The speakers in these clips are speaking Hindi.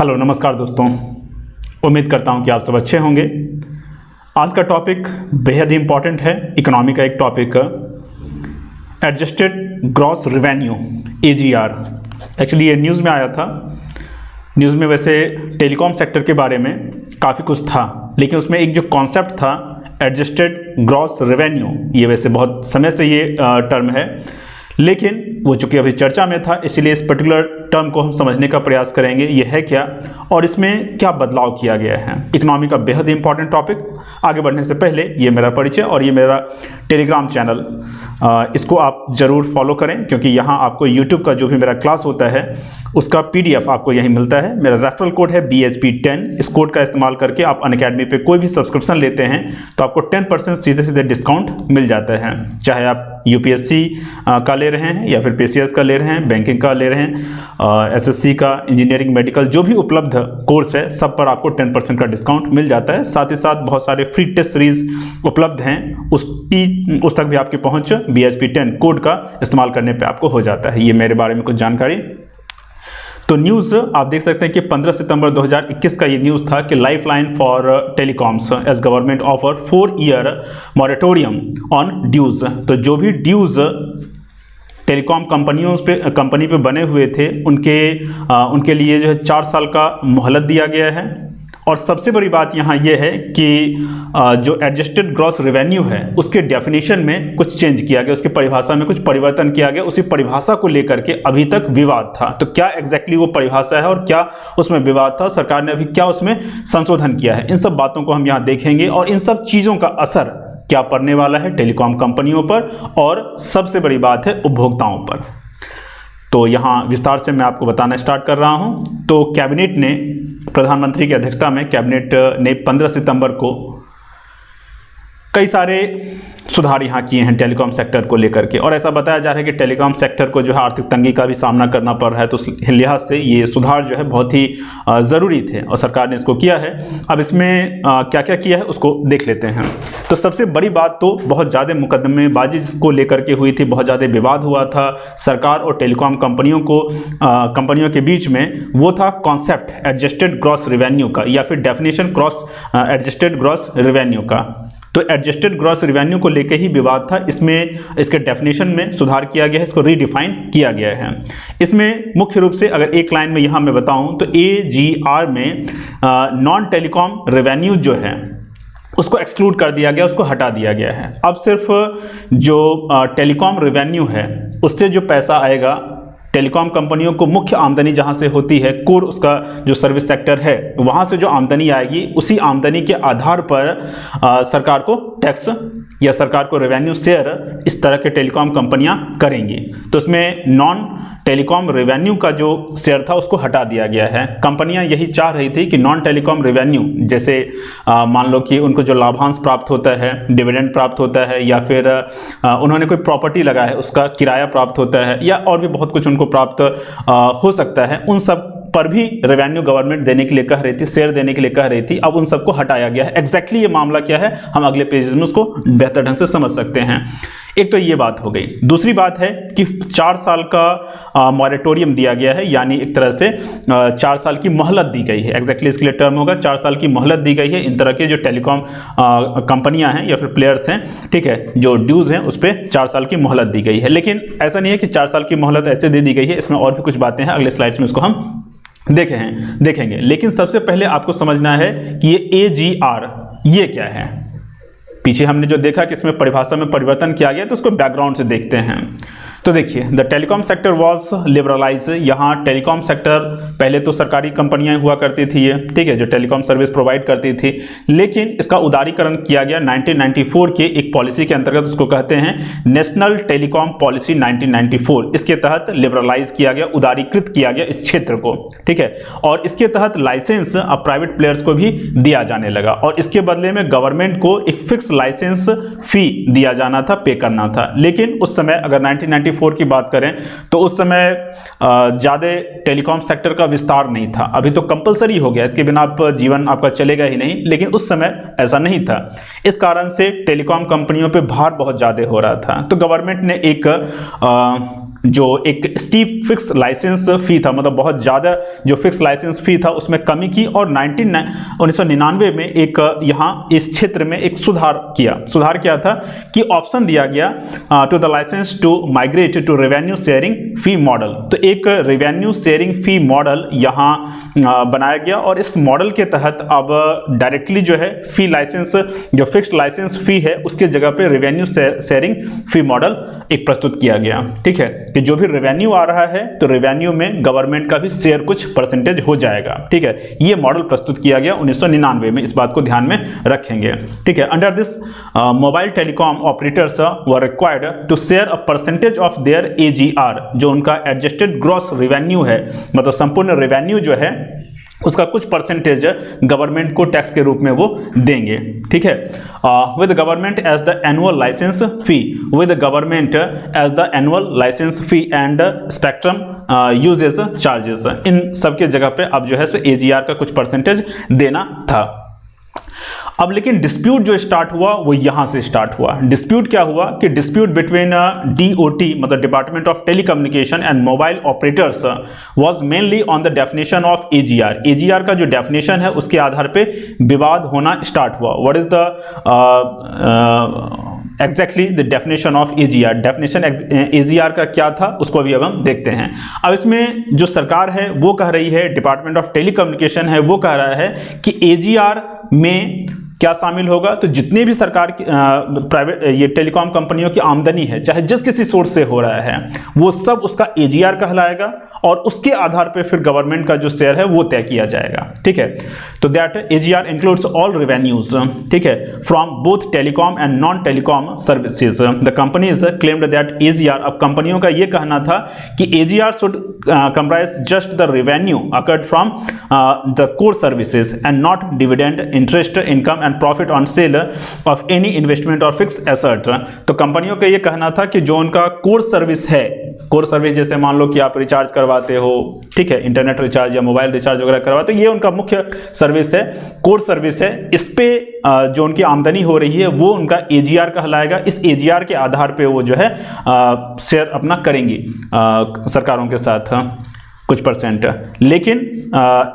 हेलो नमस्कार दोस्तों, उम्मीद करता हूं कि आप सब अच्छे होंगे। आज का टॉपिक बेहद ही इम्पॉर्टेंट है। इकोनॉमी का एक topic, adjusted gross revenue AGR। Actually ये न्यूज़ में आया था। न्यूज़ में वैसे टेलीकॉम सेक्टर के बारे में काफ़ी कुछ था, लेकिन उसमें एक जो कॉन्सेप्ट था एडजस्टेड ग्रॉस रेवेन्यू, ये वैसे बहुत समय से ये टर्म है, लेकिन वो चूँकि अभी चर्चा में था, इसलिए इस पर्टिकुलर टर्म को हम समझने का प्रयास करेंगे। ये है क्या और इसमें क्या बदलाव किया गया है। इकोनॉमी का बेहद इंपॉर्टेंट टॉपिक। आगे बढ़ने से पहले ये मेरा परिचय और ये मेरा टेलीग्राम चैनल, इसको आप ज़रूर फॉलो करें, क्योंकि यहाँ आपको यूट्यूब का जो भी मेरा क्लास होता है उसका PDF आपको यहीं मिलता है। मेरा रेफरल कोड है BHP10। इस कोड का इस्तेमाल करके आप अनअकैडमी पे कोई भी सब्सक्रिप्शन लेते हैं तो आपको 10% सीधे सीधे डिस्काउंट मिल जाता है। चाहे आप UPSC का ले रहे हैं या फिर PCS का ले रहे हैं, बैंकिंग का ले रहे हैं, SSC का, इंजीनियरिंग, मेडिकल, जो भी उपलब्ध कोर्स है सब पर आपको 10% का डिस्काउंट मिल जाता है। साथ ही साथ बहुत सारे फ्री टेस्ट सीरीज उपलब्ध हैं, उस तक भी आपकी पहुंच BHP10 कोड का इस्तेमाल करने पे आपको हो जाता है। ये मेरे बारे में कुछ जानकारी। तो न्यूज़ आप देख सकते हैं कि 15 सितंबर 2021 का ये न्यूज़ था कि lifeline for telecoms as government offer 4-year moratorium on dues. तो जो भी ड्यूज़ टेलीकॉम कंपनी पे बने हुए थे उनके लिए जो है 4 साल का मोहलत दिया गया है। और सबसे बड़ी बात यहाँ ये है कि जो एडजस्टेड ग्रॉस रेवेन्यू है उसके डेफिनेशन में कुछ चेंज किया गया, उसकी परिभाषा में कुछ परिवर्तन किया गया। उसी परिभाषा को लेकर के अभी तक विवाद था। तो क्या एग्जैक्टली वो परिभाषा है और क्या उसमें विवाद था, सरकार ने अभी क्या उसमें संशोधन किया है, इन सब बातों को हम यहाँ देखेंगे। और इन सब चीज़ों का असर क्या पड़ने वाला है टेलीकॉम कंपनियों पर और सबसे बड़ी बात है उपभोक्ताओं पर। तो यहाँ विस्तार से मैं आपको बताना स्टार्ट कर रहा हूँ। तो कैबिनेट ने, प्रधानमंत्री की अध्यक्षता में कैबिनेट ने 15 सितंबर को कई सारे सुधार यहाँ किए हैं टेलीकॉम सेक्टर को लेकर के। और ऐसा बताया जा रहा है कि टेलीकॉम सेक्टर को जो है आर्थिक तंगी का भी सामना करना पड़ रहा है, तो उस लिहाज से ये सुधार जो है बहुत ही ज़रूरी थे और सरकार ने इसको किया है। अब इसमें क्या क्या किया है उसको देख लेते हैं। तो सबसे बड़ी बात तो बहुत ज़्यादा मुकदमेबाजी जिसको लेकर के हुई थी, बहुत ज़्यादा विवाद हुआ था सरकार और टेलीकॉम कंपनियों के बीच में, वो था कॉन्सेप्ट एडजस्टेड ग्रॉस रेवेन्यू का या फिर डेफिनेशन एडजस्टेड ग्रॉस रेवेन्यू का। तो एडजस्टेड ग्रॉस रेवेन्यू को लेकर ही विवाद था। इसमें इसके डेफिनेशन में सुधार किया गया है, इसको रीडिफाइन किया गया है। इसमें मुख्य रूप से अगर एक लाइन में यहाँ मैं बताऊँ तो AGR में नॉन टेलीकॉम रेवेन्यू जो है उसको एक्सक्लूड कर दिया गया, उसको हटा दिया गया है। अब सिर्फ जो टेलीकॉम रेवेन्यू है उससे जो पैसा आएगा, टेलीकॉम कंपनियों को मुख्य आमदनी जहां से होती है, कोर उसका जो सर्विस सेक्टर है, वहां से जो आमदनी आएगी उसी आमदनी के आधार पर सरकार को टैक्स या सरकार को रेवेन्यू शेयर इस तरह के टेलीकॉम कंपनियां करेंगी। तो इसमें नॉन टेलीकॉम रेवेन्यू का जो शेयर था उसको हटा दिया गया है। कंपनियां यही चाह रही थी कि नॉन टेलीकॉम रेवेन्यू, जैसे मान लो कि उनको जो लाभांश प्राप्त होता है, डिविडेंड प्राप्त होता है, या फिर उन्होंने कोई प्रॉपर्टी लगा है उसका किराया प्राप्त होता है, या और भी बहुत कुछ उनको प्राप्त हो सकता है, उन सब पर भी रेवेन्यू गवर्नमेंट देने के लिए कह रही थी, शेयर देने के लिए कह रही थी। अब उन सबको हटाया गया है। एग्जैक्टली ये मामला क्या है हम अगले पेजेस में उसको बेहतर ढंग से समझ सकते हैं। एक तो ये बात हो गई। दूसरी बात है कि 4 साल का मॉरेटोरियम दिया गया है, यानी एक तरह से 4 साल की मोहलत दी गई है। एग्जैक्टली इसके लिए टर्म होगा 4 साल की मोहलत दी गई है इन तरह के जो टेलीकॉम कंपनियां हैं या फिर प्लेयर्स हैं, ठीक है, जो ड्यूज़ हैं उस पर 4 साल की मोहलत दी गई है। लेकिन ऐसा नहीं है कि 4 साल की मोहलत ऐसे दे दी गई है, इसमें और भी कुछ बातें हैं, अगले स्लाइड्स में उसको हम देखेंगे। लेकिन सबसे पहले आपको समझना है कि ये AGR ये क्या है। पीछे हमने जो देखा कि इसमें परिभाषा में परिवर्तन किया गया, तो उसको बैकग्राउंड से देखते हैं। तो देखिए, the telecom sector was liberalise. यहाँ टेलीकॉम सेक्टर पहले तो सरकारी कंपनियां हुआ करती थी ये, ठीक है, जो टेलीकॉम सर्विस प्रोवाइड करती थी, लेकिन इसका उदारीकरण किया गया 1994 के एक पॉलिसी के अंतर्गत। उसको कहते हैं नेशनल टेलीकॉम पॉलिसी 1994। इसके तहत लिबरलाइज किया गया, उदारीकृत किया गया इस क्षेत्र को, ठीक है। और इसके तहत लाइसेंस अब प्राइवेट प्लेयर्स को भी दिया जाने लगा और इसके बदले में गवर्नमेंट को एक फिक्स लाइसेंस फी दिया जाना था, पे करना था। लेकिन उस समय अगर 1994 की बात करें तो उस समय ज़्यादा टेलीकॉम सेक्टर का विस्तार नहीं था। अभी तो कंपलसरी हो गया, इसके बिना आप जीवन आपका चलेगा ही नहीं, लेकिन उस समय ऐसा नहीं था। इस कारण से टेलीकॉम कंपनियों पे भार बहुत ज़्यादा हो रहा था। तो गवर्नमेंट ने एक जो एक स्टीप फिक्स लाइसेंस फी था, मतलब बहुत ज़्यादा जो फिक्स लाइसेंस फी था उसमें कमी की, और 1999 में एक यहाँ इस क्षेत्र में एक सुधार क्या था कि ऑप्शन दिया गया to the licence to migrate to revenue sharing fee model. तो एक रेवेन्यू शेयरिंग फी मॉडल यहाँ बनाया गया, और इस मॉडल के तहत अब डायरेक्टली जो है फी लाइसेंस, जो फिक्स्ड लाइसेंस फी है उसके जगह पे रेवेन्यू शेयरिंग फी मॉडल एक प्रस्तुत किया गया। ठीक है, कि जो भी रेवेन्यू आ रहा है तो रेवेन्यू में गवर्नमेंट का भी शेयर कुछ परसेंटेज हो जाएगा। ठीक है, ये मॉडल प्रस्तुत किया गया 1999 में, इस बात को ध्यान में रखेंगे। ठीक है, under this mobile telecom operators were required to share a percentage of their AGR, जो उनका एडजस्टेड ग्रॉस रेवेन्यू है, मतलब संपूर्ण रेवेन्यू जो है उसका कुछ परसेंटेज गवर्नमेंट को टैक्स के रूप में वो देंगे। ठीक है, with government as the annual license fee, with government as the annual license fee and spectrum usages charges, इन सब के जगह पे अब जो है सो AGR का कुछ परसेंटेज देना था। अब लेकिन डिस्प्यूट जो स्टार्ट हुआ वो यहां से स्टार्ट हुआ। डिस्प्यूट क्या हुआ कि डिस्प्यूट बिटवीन DOT, मतलब department of telecommunication, and mobile operators was mainly on the definition of AGR। AGR का जो डेफिनेशन है उसके आधार पे विवाद होना स्टार्ट हुआ। What is the exactly the definition of AGR, definition AGR का क्या था उसको अभी अब हम देखते हैं। अब इसमें जो सरकार है वो कह रही है, डिपार्टमेंट ऑफ टेलीकम्युनिकेशन है वो कह रहा है कि AGR में क्या शामिल होगा, तो जितने भी सरकार की प्राइवेट ये टेलीकॉम कंपनियों की आमदनी है, चाहे जिस किसी सोर्स से हो रहा है, वो सब उसका AGR कहलाएगा, और उसके आधार पे फिर गवर्नमेंट का जो शेयर है वो तय किया जाएगा। ठीक है, तो that AGR includes all revenues, ठीक है, from both telecom and non telecom services. The companies claimed that AGR, अब कंपनियों का ये कहना था कि AGR should comprise just the revenue occurred from the core services and not dividend, interest, income and profit on sale of any investment और फिक्स एसेट। तो कंपनियों का ये कहना था कि जो उनका कोर सर्विस है, कोर सर्विस जैसे मान लो कि आप रिचार्ज करवाते हो, ठीक है, इंटरनेट रिचार्ज या मोबाइल रिचार्ज वगैरह करवाते हो, ये उनका मुख्य सर्विस है, कोर सर्विस है। इस पे जो उनकी आमदनी हो रही है वो उनका AGR कहलाएगा। इस AGR के आधार पे वो जो है शेयर अपना करेंगी सरकारों के साथ कुछ परसेंट। लेकिन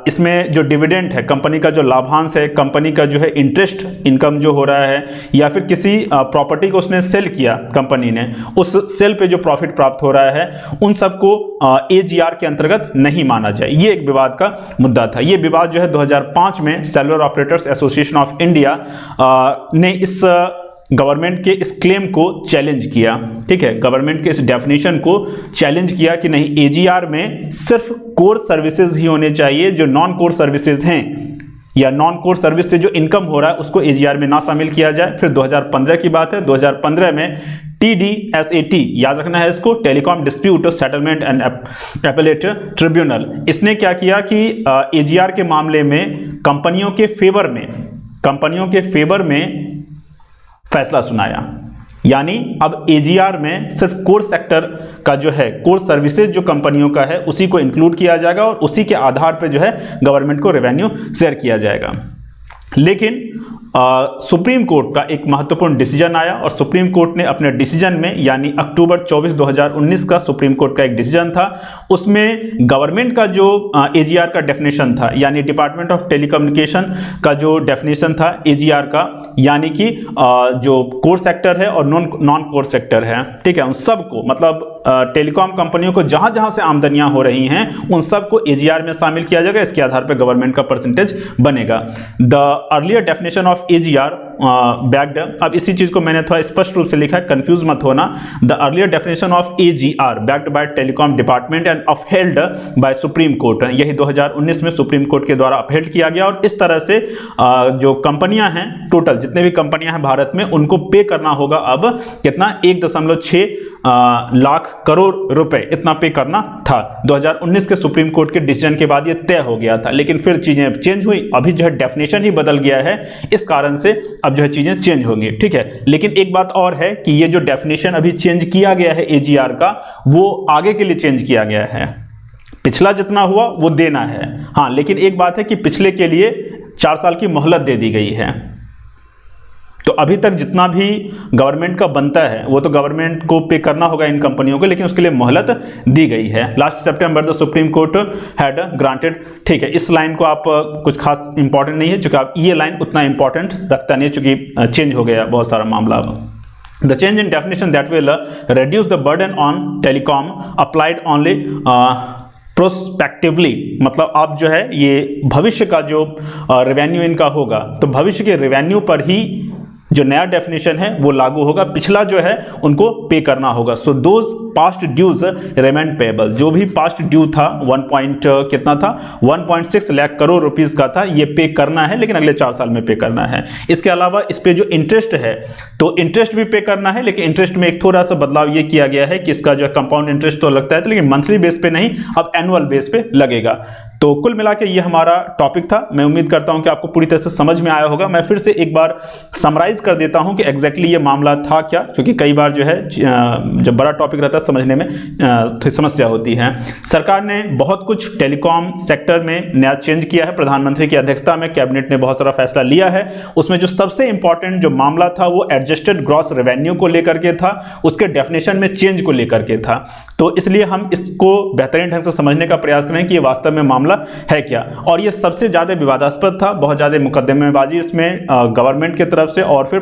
इसमें जो डिविडेंड है, कंपनी का जो लाभांश है, कंपनी का जो है इंटरेस्ट इनकम जो हो रहा है, या फिर किसी प्रॉपर्टी को उसने सेल किया कंपनी ने, उस सेल पे जो प्रॉफिट प्राप्त हो रहा है, उन सबको AGR के अंतर्गत नहीं माना जाए। ये एक विवाद का मुद्दा था। ये विवाद जो है 2005 में cellular operators association of India ने इस गवर्नमेंट के इस क्लेम को चैलेंज किया। ठीक है, गवर्नमेंट के इस डेफिनेशन को चैलेंज किया कि नहीं, AGR में सिर्फ कोर सर्विसेज ही होने चाहिए, जो नॉन कोर सर्विसेज हैं या नॉन कोर सर्विस से जो इनकम हो रहा है उसको AGR में ना शामिल किया जाए। फिर 2015 की बात है, 2015 में TDSAT, याद रखना है इसको, telecom dispute settlement and appellate tribunal, इसने क्या किया कि AGR के मामले में कंपनियों के फेवर में फैसला सुनाया। यानी अब AGR में सिर्फ कोर सेक्टर का जो है, कोर सर्विसेज जो कंपनियों का है उसी को इंक्लूड किया जाएगा, और उसी के आधार पे जो है गवर्नमेंट को रेवेन्यू शेयर किया जाएगा। लेकिन सुप्रीम कोर्ट का एक महत्वपूर्ण डिसीजन आया, और सुप्रीम कोर्ट ने अपने डिसीजन में, यानी अक्टूबर 24, 2019 का सुप्रीम कोर्ट का एक डिसीजन था, उसमें गवर्नमेंट का जो AGR का डेफिनेशन था, यानी डिपार्टमेंट ऑफ टेलीकम्युनिकेशन का जो डेफिनेशन था AGR का, यानी कि जो कोर सेक्टर है और नॉन कोर सेक्टर है, ठीक है, उन सबको, मतलब टेलीकॉम कंपनियों को जहां जहां से आमदनियां हो रही हैं उन सबको AGR में शामिल किया जाएगा। इसके आधार पर गवर्नमेंट का परसेंटेज बनेगा। The earlier definition of AGR backed, अब इसी चीज को मैंने थोड़ा स्पष्ट रूप से लिखा है, कंफ्यूज मत होना। The earlier definition of AGR backed by telecom department and upheld by Supreme Court, यही 2019 में सुप्रीम कोर्ट के द्वारा अपहेल्ड किया गया। और इस तरह से जो कंपनियां हैं, टोटल जितने भी कंपनियां हैं भारत में, उनको पे करना होगा अब कितना, 1.6 लाख करोड़ रुपए, इतना पे करना था। 2019 के सुप्रीम कोर्ट के डिसीजन के बाद ये तय हो गया था, लेकिन फिर चीजें चेंज हुई, अभी जो है डेफिनेशन ही बदल गया है, इस कारण से अब जो है चीजें चेंज होंगी। ठीक है, लेकिन एक बात और है कि ये जो डेफिनेशन अभी चेंज किया गया है AGR का, वो आगे के लिए चेंज किया गया है। पिछला जितना हुआ वो देना है, हाँ, लेकिन एक बात है कि पिछले के लिए 4 साल की मोहलत दे दी गई है। तो अभी तक जितना भी गवर्नमेंट का बनता है वो तो गवर्नमेंट को पे करना होगा इन कंपनियों को, लेकिन उसके लिए मोहलत दी गई है। Last September the supreme court had granted. ठीक है, इस लाइन को आप कुछ खास इंपॉर्टेंट नहीं है, चूंकि आप ये लाइन उतना इंपॉर्टेंट रखता नहीं है, चूंकि चेंज हो गया बहुत सारा मामला। The change in definition that will reduce the burden on telecom applied only prospectively, मतलब आप जो है ये भविष्य का जो रेवेन्यू इनका होगा तो भविष्य के रेवेन्यू पर ही जो नया डेफिनेशन है वो लागू होगा, पिछला जो है उनको पे करना होगा। So those past dues remain payable, जो भी पास्ट ड्यू था 1.6 लाख करोड़ रुपीस का था, ये पे करना है, लेकिन अगले 4 साल में पे करना है। इसके अलावा इस पे जो इंटरेस्ट है तो इंटरेस्ट भी पे करना है, लेकिन इंटरेस्ट में एक थोड़ा सा बदलाव ये किया गया है कि इसका जो कंपाउंड इंटरेस्ट तो लगता है तो, लेकिन मंथली बेस पे नहीं, अब एनुअल बेस पे लगेगा। तो कुल मिला के ये हमारा टॉपिक था। मैं उम्मीद करता हूं कि आपको पूरी तरह से समझ में आया होगा। मैं फिर से एक बार समराइज कर देता हूं कि एग्जैक्टली ये मामला था क्या, क्योंकि कई बार जो है जब बड़ा टॉपिक रहता है समझने में थोड़ी समस्या होती है। सरकार ने बहुत कुछ टेलीकॉम सेक्टर में नया चेंज किया है। प्रधानमंत्री की अध्यक्षता में कैबिनेट ने बहुत सारा फैसला लिया है। उसमें जो सबसे इंपॉर्टेंट जो मामला था वो एडजस्टेड ग्रॉस रेवेन्यू को लेकर के था, उसके डेफिनेशन में चेंज को लेकर के था। तो इसलिए हम इसको बेहतरीन ढंग से समझने का प्रयास करें कि ये वास्तव में मामला है क्या। और ये सबसे ज्यादा विवादास्पद था, बहुत ज्यादा मुकदमेबाजी इसमें गवर्नमेंट की तरफ से और फिर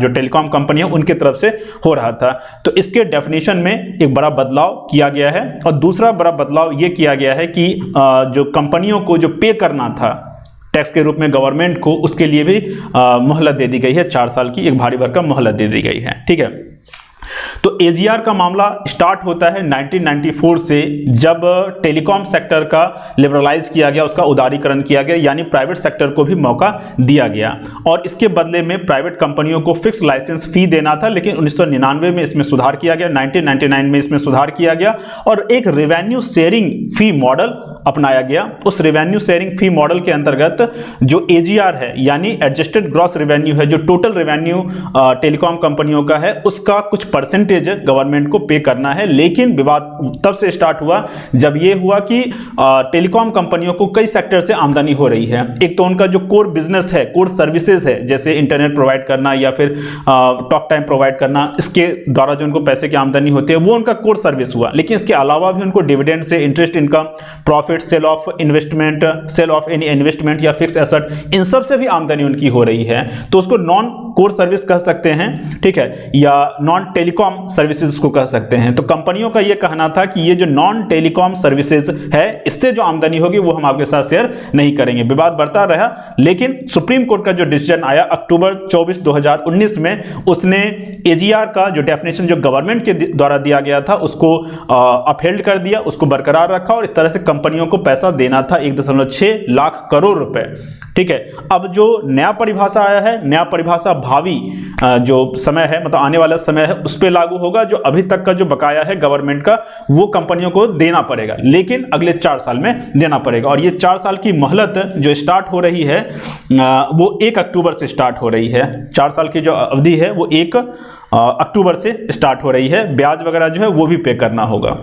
जो टेलीकॉम कंपनी है उनके तरफ से हो रहा था। तो इसके डेफिनेशन में एक बड़ा बदलाव किया गया है। और दूसरा बड़ा बदलाव ये किया गया है कि जो कंपनियों को जो पे करना था टैक्स के रूप में गवर्नमेंट को, उसके लिए भी मोहलत दे दी गई है, 4 साल की एक भारी भरकम मोहलत दे दी गई है। ठीक है, तो एजीआर का मामला स्टार्ट होता है 1994 से, जब टेलीकॉम सेक्टर का लिबरलाइज किया गया, उसका उदारीकरण किया गया, यानी प्राइवेट सेक्टर को भी मौका दिया गया। और इसके बदले में प्राइवेट कंपनियों को फिक्स लाइसेंस फी देना था, लेकिन 1999 में इसमें सुधार किया गया, 1999 में इसमें सुधार किया गया और एक रेवेन्यू शेयरिंग फी मॉडल अपनाया गया। उस रेवेन्यू शेयरिंग फी मॉडल के अंतर्गत जो एजीआर है यानी एडजस्टेड ग्रॉस रेवेन्यू है, जो टोटल रेवेन्यू टेलीकॉम कंपनियों का है, उसका कुछ परसेंटेज गवर्नमेंट को पे करना है। लेकिन विवाद तब से स्टार्ट हुआ जब ये हुआ कि टेलीकॉम कंपनियों को कई सेक्टर से आमदनी हो रही है। एक तो उनका जो कोर बिजनेस है, कोर सर्विसेज है, जैसे इंटरनेट प्रोवाइड करना या फिर टॉक टाइम प्रोवाइड करना, इसके द्वारा जो उनको पैसे की आमदनी होती है वो उनका कोर सर्विस हुआ। लेकिन इसके अलावा भी उनको डिविडेंड से, interest income, profit, sale of investment, sale of any investment या फिक्स एसेट, इन सब से भी आमदनी उनकी हो रही है। तो उसको नॉन कोर सर्विस कह सकते हैं, ठीक है, या नॉन टेलीकॉम सर्विसेज उसको कह सकते हैं। तो कंपनियों का यह कहना था कि ये जो नॉन टेलीकॉम सर्विसेज है, इससे जो आमदनी होगी वो हम आपके साथ शेयर नहीं करेंगे। विवाद बढ़ता रहा, लेकिन सुप्रीम कोर्ट का जो डिसीजन आया अक्टूबर 24, 2019 में, उसने एजीआर का जो डेफिनेशन जो गवर्नमेंट के द्वारा दिया गया था उसको अपहेल्ड कर दिया, उसको बरकरार रखा और इस तरह से कंपनियों को पैसा देना था 1.6 लाख करोड़ रुपए। ठीक है, अब जो नया परिभाषा आया है, नया परिभाषा भावी जो समय है, मतलब आने वाला समय है, उस पर लागू होगा। जो अभी तक का जो बकाया है गवर्नमेंट का वो कंपनियों को देना पड़ेगा, लेकिन अगले 4 साल में देना पड़ेगा। और ये 4 साल की मोहलत जो स्टार्ट हो रही है वो 1 अक्टूबर से स्टार्ट हो रही है। 4 साल की जो अवधि है वो 1 अक्टूबर से स्टार्ट हो रही है। ब्याज वगैरह जो है वो भी पे करना होगा।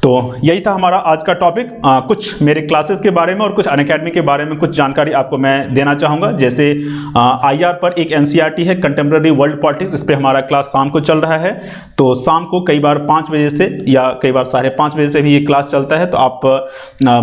तो यही था हमारा आज का टॉपिक। कुछ मेरे क्लासेस के बारे में और कुछ अनअकैडमी के बारे में कुछ जानकारी आपको मैं देना चाहूँगा। जैसे आईआर पर एक एनसीईआरटी है, कंटेम्प्रेरी वर्ल्ड पॉलिटिक्स, इस पर हमारा क्लास शाम को चल रहा है। तो शाम को कई बार 5 बजे से या कई बार 5:30 बजे से भी ये क्लास चलता है। तो आप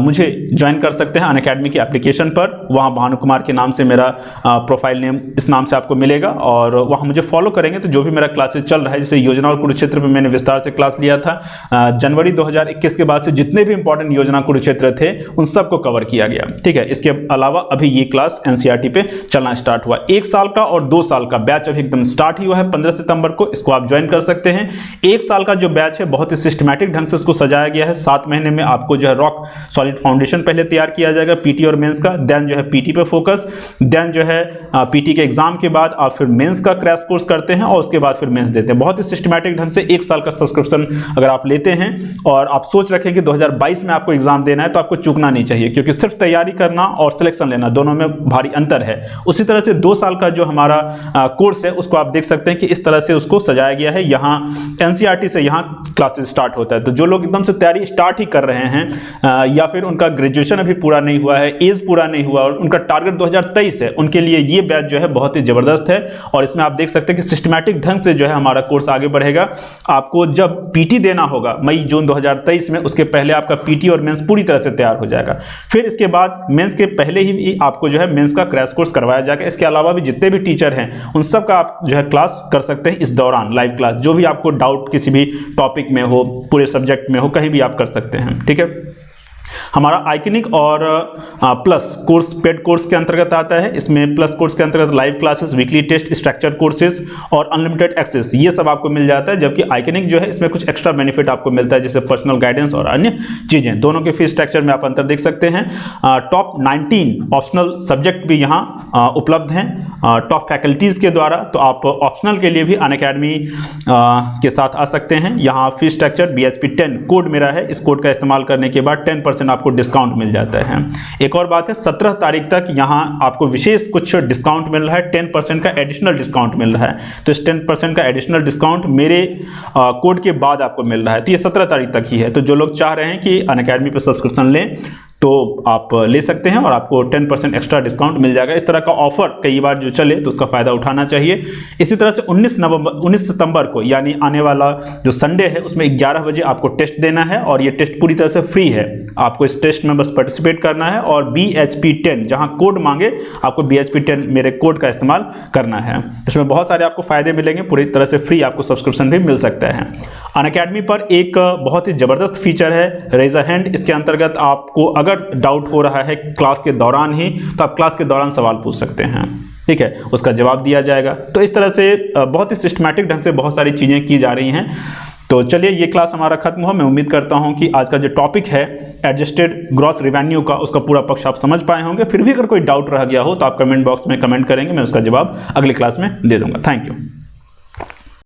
मुझे ज्वाइन कर सकते हैं अनअकैडमी की एप्लीकेशन पर। वहाँ भानु कुमार के नाम से मेरा प्रोफाइल नेम इस नाम से आपको मिलेगा और वहाँ मुझे फॉलो करेंगे तो जो भी मेरा क्लासेस चल रहा है, जैसे योजना और कुरुक्षेत्र पर मैंने विस्तार से क्लास लिया था, जनवरी 2021 के बाद से जितने भी इंपॉर्टेंट योजना कुरुक्षेत्र थे उन सबको कवर किया गया। ठीक है, इसके अलावा अभी ये क्लास एनसीईआरटी पे चलना स्टार्ट हुआ। 1 साल का और 2 साल का बैच अभी एकदम स्टार्ट ही हुआ है 15 सितंबर को, इसको आप ज्वाइन कर सकते हैं। 1 साल का जो बैच है बहुत ही सिस्टमैटिक ढंग से उसको सजाया गया है। 7 महीने में आपको जो है रॉक सॉलिड फाउंडेशन पहले तैयार किया जाएगा पीटी और मेंस का, देन जो है पीटी पे फोकस, देन जो है पीटी के एग्जाम के बाद आप फिर मेंस का क्रैश कोर्स करते हैं और उसके बाद फिर मेंस देते हैं। बहुत ही सिस्टमैटिक ढंग से 1 साल का सब्सक्रिप्शन अगर आप लेते हैं और आप आप सोच रखें कि 2022 में आपको एग्जाम देना है तो आपको चूकना नहीं चाहिए, क्योंकि सिर्फ तैयारी करना और सिलेक्शन लेना दोनों में भारी अंतर है। उसी तरह से 2 साल का जो हमारा कोर्स है उसको आप देख सकते हैं कि इस तरह से उसको सजाया गया है। यहाँ एनसीईआरटी से यहाँ क्लासेस स्टार्ट होता है। तो जो लोग एकदम से तैयारी स्टार्ट ही कर रहे हैं या फिर उनका ग्रेजुएशन अभी पूरा नहीं हुआ है, एज पूरा नहीं हुआ और उनका टारगेट 2023 है, उनके लिए ये बैच जो है बहुत ही जबरदस्त है। और इसमें आप देख सकते हैं कि सिस्टमैटिक ढंग से जो है हमारा कोर्स आगे बढ़ेगा। आपको जब पीटी देना होगा मई जून 2023 में, उसके पहले आपका पीटी और मेंस पूरी तरह से तैयार हो जाएगा। फिर इसके बाद मेंस के पहले ही आपको जो है मेंस का क्रैश कोर्स करवाया जाएगा। इसके अलावा भी जितने भी टीचर हैं उन सब का आप जो है क्लास कर सकते हैं इस दौरान, लाइव क्लास। जो भी आपको डाउट किसी भी टॉपिक में हो, पूरे सब्जेक्ट में हो, कहीं भी आप कर सकते हैं। ठीक है, हमारा आइकनिक और प्लस कोर्स पेड कोर्स के अंतर्गत आता है। इसमें प्लस कोर्स के अंतर्गत live classes, weekly test, structure courses और अनलिमिटेड एक्सेस ये सब आपको मिल जाता है। जबकि आइकनिक जो है इसमें कुछ एक्स्ट्रा बेनिफिट आपको मिलता है, जैसे पर्सनल गाइडेंस और अन्य चीजें। दोनों के फीस स्ट्रक्चर में आप अंतर देख सकते हैं। टॉप 19 ऑप्शनल सब्जेक्ट भी यहाँ उपलब्ध हैं टॉप फैकल्टीज के द्वारा। तो आप ऑप्शनल के लिए भी अनअकैडमी के साथ आ सकते हैं। यहाँ फीस स्ट्रक्चर BHP 10 कोड मेरा है, इस कोड का इस्तेमाल करने के बाद 10% आपको डिस्काउंट मिल जाता है। एक और बात है, 17 तारीख तक यहां आपको विशेष कुछ डिस्काउंट मिल रहा है, 10% का एडिशनल डिस्काउंट मिल रहा है। तो इस 10% का एडिशनल डिस्काउंट मेरे कोड के बाद आपको मिल रहा है। तो ये 17 तारीख तक ही है। तो जो लोग चाह रहे हैं कि अनअकैडमी पर सब्सक्रिप्शन लें तो आप ले सकते हैं और आपको 10% एक्स्ट्रा डिस्काउंट मिल जाएगा। इस तरह का ऑफर कई बार जो चले तो उसका फायदा उठाना चाहिए। इसी तरह से 19 सितंबर को यानी आने वाला जो संडे है उसमें 11 बजे आपको टेस्ट देना है और ये टेस्ट पूरी तरह से फ्री है। आपको इस टेस्ट में बस पार्टिसिपेट करना है और BHP 10 जहां कोड मांगे आपको BHP 10 मेरे कोड का इस्तेमाल करना है। इसमें बहुत सारे आपको फायदे मिलेंगे, पूरी तरह से फ्री आपको सब्सक्रिप्शन भी मिल सकता है। अनअकैडमी पर एक बहुत ही जबरदस्त फीचर है रेज अ हैंड। इसके अंतर्गत आपको अगर डाउट हो रहा है क्लास के दौरान ही तो आप क्लास के दौरान सवाल पूछ सकते हैं। ठीक है, उसका जवाब दिया जाएगा। तो इस तरह से बहुत ही सिस्टमैटिक ढंग से बहुत सारी चीजें की जा रही हैं। तो चलिए ये क्लास हमारा खत्म हुआ। मैं उम्मीद करता हूं कि आज का जो टॉपिक है एडजस्टेड ग्रॉस रिवेन्यू का, उसका पूरा पक्ष आप समझ पाए होंगे। फिर भी अगर कोई डाउट रह गया हो तो आप कमेंट बॉक्स में कमेंट करेंगे, मैं उसका जवाब अगली क्लास में दे दूंगा। Thank you.